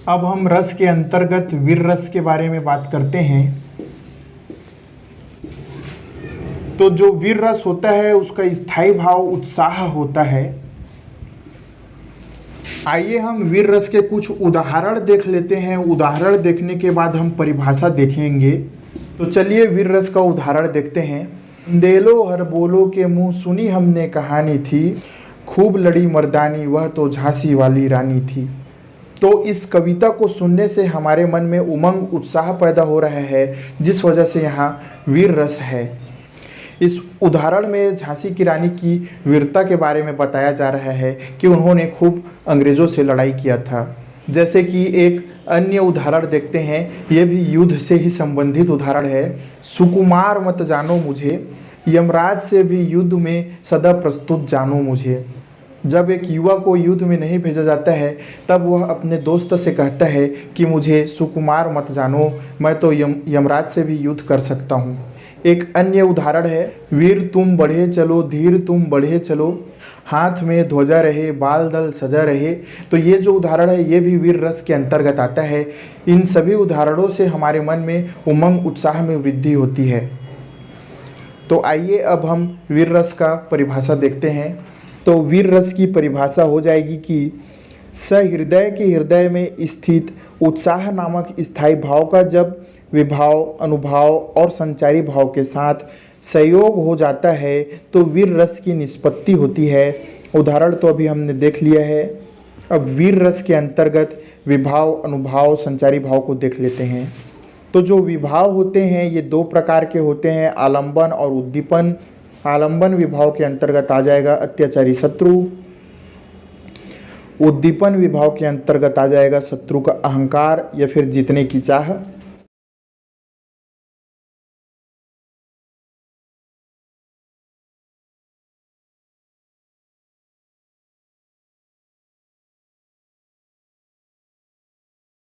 अब हम रस के अंतर्गत वीर रस के बारे में बात करते हैं। तो जो वीर रस होता है उसका स्थायी भाव उत्साह होता है। आइए हम वीर रस के कुछ उदाहरण देख लेते हैं। उदाहरण देखने के बाद हम परिभाषा देखेंगे। तो चलिए वीर रस का उदाहरण देखते हैं। देलो हर बोलो के मुंह सुनी हमने कहानी थी, खूब लड़ी मर्दानी वह तो झांसी वाली रानी थी। तो इस कविता को सुनने से हमारे मन में उमंग उत्साह पैदा हो रहा है, जिस वजह से यहाँ वीर रस है। इस उदाहरण में झांसी की रानी की वीरता के बारे में बताया जा रहा है कि उन्होंने खूब अंग्रेज़ों से लड़ाई किया था। जैसे कि एक अन्य उदाहरण देखते हैं, ये भी युद्ध से ही संबंधित उदाहरण है। सुकुमार मत जानो मुझे, यमराज से भी युद्ध में सदा प्रस्तुत जानो मुझे। जब एक युवा को युद्ध में नहीं भेजा जाता है तब वह अपने दोस्त से कहता है कि मुझे सुकुमार मत जानो, मैं तो यमराज से भी युद्ध कर सकता हूँ। एक अन्य उदाहरण है, वीर तुम बढ़े चलो, धीर तुम बढ़े चलो, हाथ में ध्वजा रहे, बाल दल सजा रहे। तो ये जो उदाहरण है ये भी वीर रस के अंतर्गत आता है। इन सभी उदाहरणों से हमारे मन में उमंग उत्साह में वृद्धि होती है। तो आइए अब हम वीर रस का परिभाषा देखते हैं। तो वीर रस की परिभाषा हो जाएगी कि सहृदय के हृदय में स्थित उत्साह नामक स्थायी भाव का जब विभाव, अनुभाव और संचारी भाव के साथ संयोग हो जाता है तो वीर रस की निष्पत्ति होती है। उदाहरण तो अभी हमने देख लिया है। अब वीर रस के अंतर्गत विभाव, अनुभाव, संचारी भाव को देख लेते हैं। तो जो विभाव होते हैं ये दो प्रकार के होते हैं, आलंबन और उद्दीपन। आलंबन विभाव के अंतर्गत आ जाएगा अत्याचारी शत्रु। उद्दीपन विभाव के अंतर्गत आ जाएगा शत्रु का अहंकार या फिर जीतने की चाह।